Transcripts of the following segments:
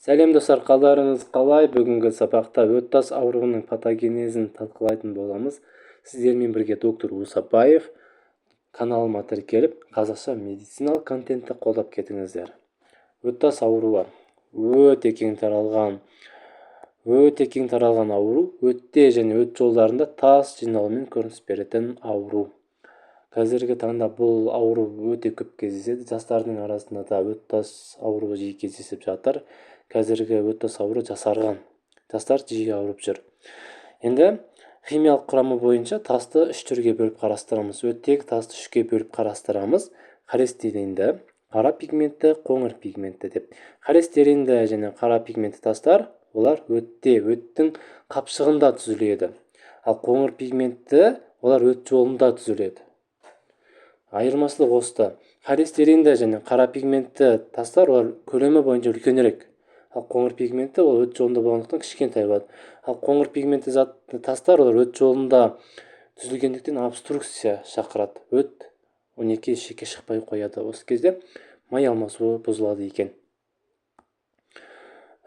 Сәлем достар, қалдарыңыз қалай? Бүгінгі сабақта өт тас ауруының патогенезін талқылайтын боламыз. Сіздермен бірге доктор Усабаев. Каналыма тіркеліп, қазақша медициналық контентті қолдап кетіңіздер. Өт тас ауруы өте кең таралған ауру. Өтте және өт жолдарында тас жиналуымен көрініс беретін ауру. Қазіргі таңда бұл ауру өте көп кездеседі. Жастардың арасында да өт тас ауруы жиі кездесіп жатыр. Қазіргі өт тас ауруы жасарған жастар жиі ауырып жүр. Енді химиялық құрамы бойынша тасты үш түрге бөліп қарастырамыз. Өттегі тасты үшке бөліп қарастырамыз. Холестеринді, қара пигментті, қоңыр пигментті деп. Холестеринді және қара пигментті тастар олар өттің қапшығында түзіледі. Ал қоңыр пигментті олар өт жолында түзіледі. Айырмашылық осыда. Холестеринді және қара пигментті тастар олар көлемі бойынша үлкенірек. Ал қоңыр пигментті ол өт жолында болғандықтан кішкентай болады. Ал қоңыр пигментті тастар олар өт жолында түзілгендіктен обструкция шақырады. Өт 12 шеке шықпай қояды. Осы кезде май алмасуы бұзылады екен.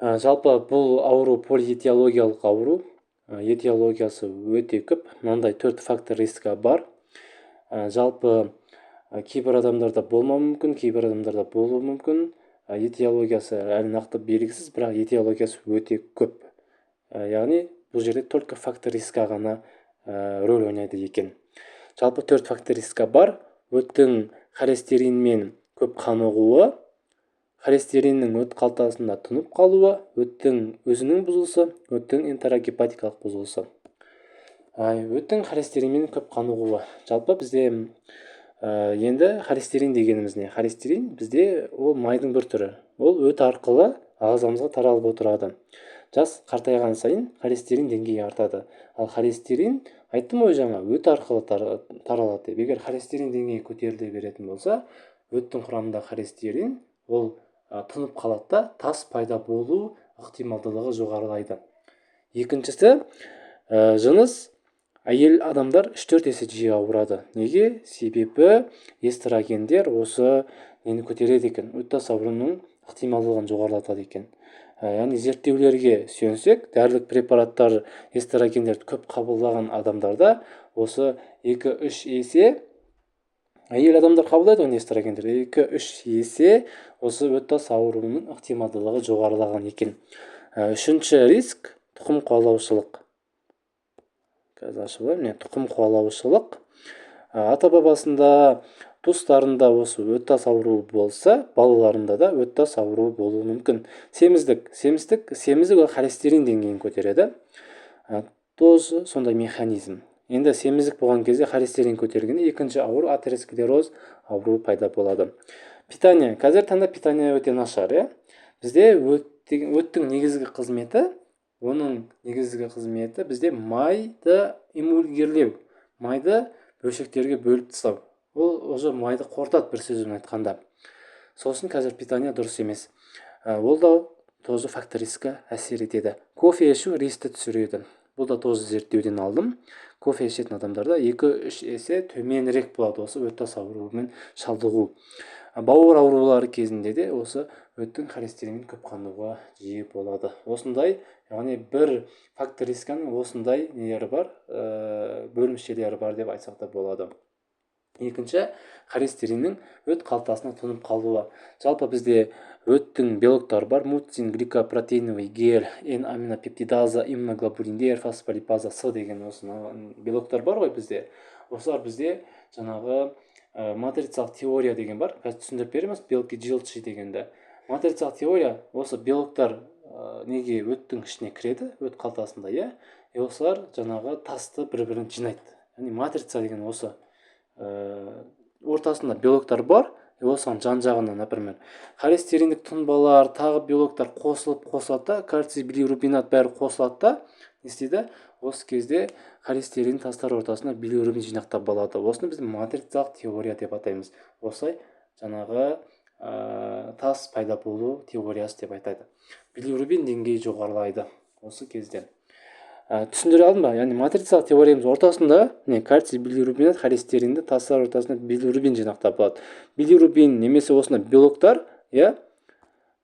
Жалпы бұл ауру полиэтиологиялық ауру. Этиологиясы өте көп. Мынандай 4 фактор рискі бар. Жалпы кейбір адамдарда болмауы мүмкін, кейбір адамдарда болуы мүмкін. Этиологиясы әлі нақты белгісіз, бірақ этиологиясы өте көп. Яғни бұл жерде только фактор рискі ғана рөл ойнайды екен. Жалпы 4 фактор рискі бар. Өттің холестеринмен көп қанығуы, холестериннің өт қалтасында тұнып қалуы, өттің өзінің бұзылысы, өттің энтерогепатикалық бұзылысы. Өттің холестеринмен көп қанығуы. Жалпы бізде енді холестерин дегеніміз не? Холестерин бізде ол майдың бір түрі. Ол өт арқылы ағзамызға таралып отырады. Жас қартайған сайын холестерин деңгейі артады. Ал холестерин, айттым ғой жаңа, өт арқылы таралады. Егер холестерин деңгейі көтеріле беретін болса, өттің құрамында холестерин ол тұнып қалады да, тас пайда болу ықтималдылығы жоғарылайды. Екіншісі, жыныс әйел адамдар 3-4 есе жиі ауырады. Неге? Себебі эстрогендер осы нені көтереді екен. Өт тас ауруының ықтималдылығын жоғарылатады екен. Яғни зерттеулерге сүйенсек, дәрілік препараттар эстрогендерді көп қабылдаған адамдарда осы 2-3 есе, әйел адамдар қабылдайды ғой эстрогендерді, 2-3 есе осы өт тас ауруының ықтималдылығы жоғарылаған екен. Үшінші риск тұқым қуалаушылық. Тұқым қуалаушылық. Ата бабасында, туыстарында осы өт тас ауруы болса, балаларында да өт тас ауруы болуы мүмкін. Семіздік ол холестерин деңгейін көтереді. Тоже сондай механизм. Енді семіздік болған кезде холестерин көтергенде екінші ауру атеросклероз ауруы пайда болады. Питание. Қазір таңда питание өте нашар. Бізде өттің негізгі қызметі, бізде майды эмульгирлеу, майды бөлшектерге бөліп тастау. Ол уже майды қорытады, бір сөзбен айтқанда. Сосын қазір питание дұрыс емес. Ол да тоже фактор рискі әсер етеді. Кофе ішу рискі түсіреді. Бұл да тоже зерттеуден алдым. Кофе ішетін адамдарда 2-3 есе төменірек болады осы өт тас ауруымен шалдығу. Бауыр аурулары кезінде де осы өттің холестеринмен көп қануға жиі болады. Осындай, яғни бір фактор рискінің осындай нелері бар, бөлімшелері бар деп айтсақ та болады. Екінші, холестериннің өт қалтасына тұнып қалуы. Жалпы бізде өттің белоктары бар: муцин, гликопротеиновый гель, N-аминопептидаза, иммуноглобулиндер, фосфолипаза С деген осы белоктар бар ғой бізде. Осылар бізде жаңағы матрицалық теория деген бар. Қазір түсіндіріп береміз, белки желчи дегенді. Матрицалық теория, осы белоктар неге өттің ішіне кіреді, өт қалтасында, и осылар жаңағы тасты бір-бірін жинайды. Яғни матрица деген осы ортасында белоктар бар, осыған жан-жағына, например, холестериндік тұнбалар, тағы белоктар қосылады да, кальций, билирубинат бәрі қосылады да, не істейді? Осы кезде холестерин тастар ортасына билирубин жинақтап болады. Осыны біз матрицалық теория деп атаймыз. Осылай жаңағы тас пайда болу теориясы деп айтады. Билирубин деңгейі жоғарылайды осы кезде. Түсіндіре алдым ба? Яғни матрицалық теориямыз ортасында кальций, билирубинат, холестеринді тастар ортасында билирубин жинақтап болады. Билирубин немесе осында белоктар,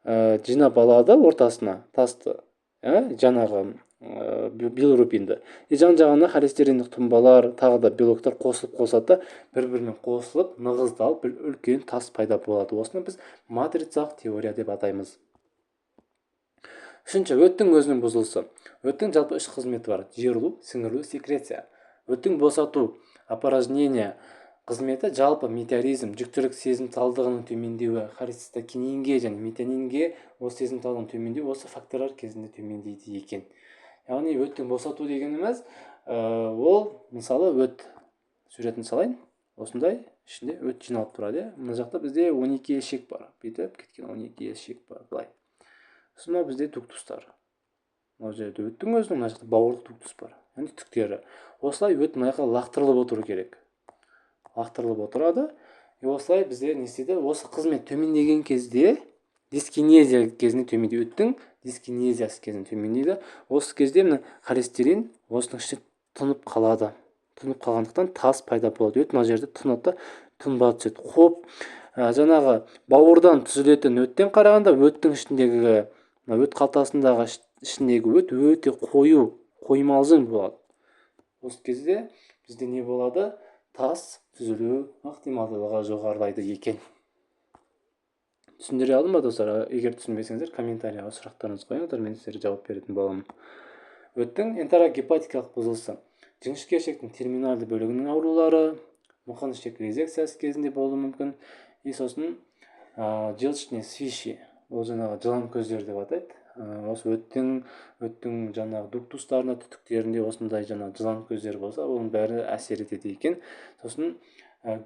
жинап алады ортасына тасты, жаңағы билирубинді. Жан жағына холестериндік тұнбалар, тағы да белоктар қосылады да, бір-бірімен қосылып, нығыздалып, бір үлкен тас пайда болады. Осыны біз матрицалық теория деп атаймыз. Үшінші, өттің өзінің бұзылысы. Өттің жалпы үш қызметі бар: жиырылу, сіңірілу, секреция. Өттің босату, опорожнение қызметі жалпы метеоризм, жүктілік сезімталдығының төмендеуі, холецистокининге және метионинге осы сезімталдығының төмендеуі осы факторлар кезінде төмендейді екен. Яғни өттің босату дегеніміз, ол мысалы өт суретін салайын. Осындай ішінде өт жиналып тұрады. Мына жақта бізде 12 елшек бар. Бүйтіп кеткен 12 елшек бар. Былай. Сонда бізде дуктустар. Мына жерде өттің өзінің, мына жақта бауырлық дуктус бар. Яғни түктері. Осылай өт мына жаққа лақтырылып отыру керек. Лақтырылып отырады. Осылай бізде не істейді? Осы қызмет төмендеген кезде, дискинезия кезінде төмендейді. Өттің дискинезиясы кезінде төмендейді. Осы кезде мына холестерин осының ішінде тұнып қалады. Тұнып қалғандықтан тас пайда болады. Өт мына жерде тұнады, тұнба түседі. Хоп, жаңағы бауырдан түзілетін өттен қарағанда өттің ішіндегі, өт қалтасындағы ішіндегі өт өте қою, қоймалжың болады. Осы кезде бізде не болады? Тас түзілу ықтималдылығы жоғарылайды екен. Түсіндіре алдым ба достар? Егер түсінбесеңіздер, комментарияға сұрақтарыңызды қойыңыздар, мен сіздерге жауап беретін боламын. Өттің энтерогепатикалық бұзылысы. Жіңішке ішектің терминальды бөлігінің аурулары, мұқын ішек резекциясы кезінде болуы мүмкін. Сосын желчные свищи, ол жаңағы жылан көздері деп атайды. Осы өттің жаңағы дуктустарына, түтіктерінде осындай жаңағы жылан көздері болса, оның бәрі әсер етеді екен. Сосын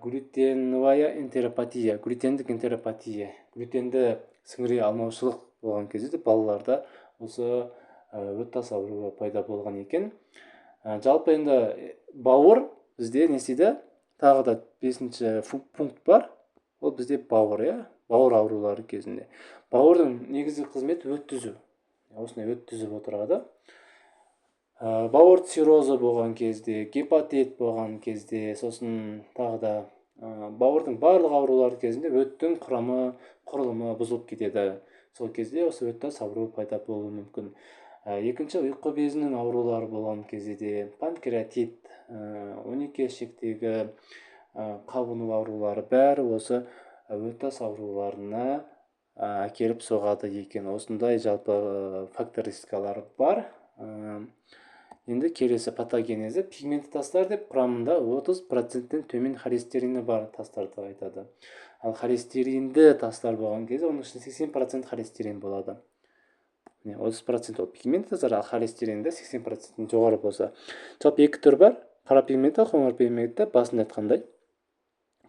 глютеновая энтеропатия, глютендік энтеропатия, глютенді сіңіре алмаушылық болған кезде балаларда осы өт тас ауруы пайда болған екен. Жалпы енді бауыр бізде не істейді? Тағы да 5-ші пункт бар. Ол бізде бауыр, бауыр аурулары кезінде. Бауырдың негізгі қызметі өт түзу. Осындай өт түзіп отырады. Бауыр циррозы болған кезде, гепатит болған кезде, сосын тағы да бауырдың барлық аурулары кезінде өттің құрылымы бұзылып кетеді. Сол кезде осы өт тас ауруы пайда болуы мүмкін. Екінші, ұйқы безінің аурулары болған кезде, панкреатит, 12 ішектегі қабыну аурулары бәрі осы өт тас ауруларына әкеліп соғады екен. Осындай жалпы фактористикалар бар. Енді келесі патогенезі пигментті тастар деп, құрамында 30%-тен төмен холестерині бар тастарды айтады. Ал холестеринді тастар болған кезде, оның ішінде 80% холестерин болады. 30% ол пигментті тастар, ал холестеринді 80% жоғары болса. Жалпы екі түр бар: қара пигментті, қоңыр пигментті. Басында айтқандай,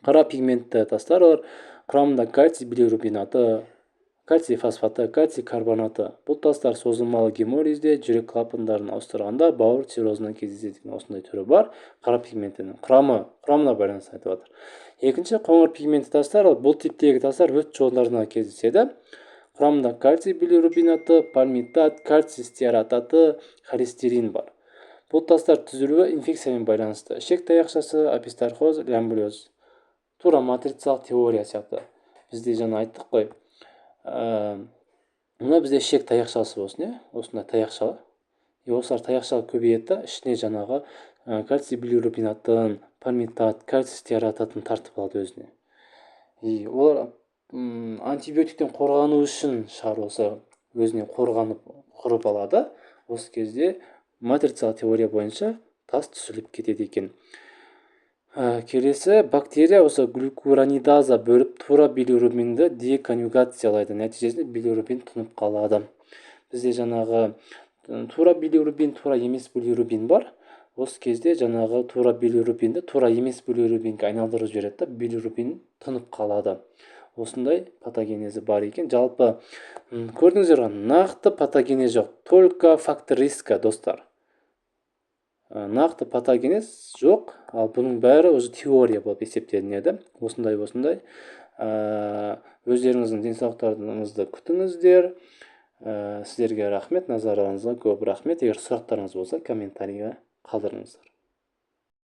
қара пигментті тастар олар құрамында кальций билирубинаты, кальций фосфаты, кальций карбонаты. Бұл тастар созылмалы гемолизде, жүрек клапандарын ауыстырғанда бауыр циррозынан кездесетін осындай түрі бар. Қара пигменттің құрамына байланысты айтып жатыр. Екінші, қоңыр пигментті тастар, бұл типтегі тастар өт жолдарына кездеседі. Құрамында кальций билирубинаты, пальмитат, кальций стеарататы, холестерин бар. Бұл тастар түзілуі инфекциямен байланысты. Ішек таяқшасы, апистархоз, лямблиоз. Тура матрицалық теория сияқты. Бізде жаңа айттық қой. Мына бізде ішек таяқшасы болсын, осындай таяқшалы. Осылар таяқшалы көбейеді, ішіне жаңағы кальций билирубинатын, пальмитат, кальций стеарататын тартып алады өзіне. Олар антибиотиктен қорғану үшін шығар, осы өзіне қорғанып құрып алады. Осы кезде матрицалық теория бойынша тас түсіліп кетеді екен. Келесі, бактерия осы глюкуронидаза бөліп тура билирубинді деконюгациялайды. Нәтижесінде билирубин тұнып қалады. Бізде жаңағы тура билирубин, тура емес билирубин бар. Осы кезде жаңағы тура билирубинді тура емес билирубинге айналдырып жібереді, билирубин тұнып қалады. Осындай патогенезі бар екен. Жалпы көрдіңіздер, нақты патогенез жоқ, только фактор риска, достар. Нақты патогенез жоқ, ал бұның бәрі уже теория болып есептелінеді. Осындай. Өздеріңіздің денсаулықтарыңызды күтіңіздер. Сіздерге рахмет, назарларыңызға көп рахмет. Егер сұрақтарыңыз болса, комментарийға қалдырыңыздар.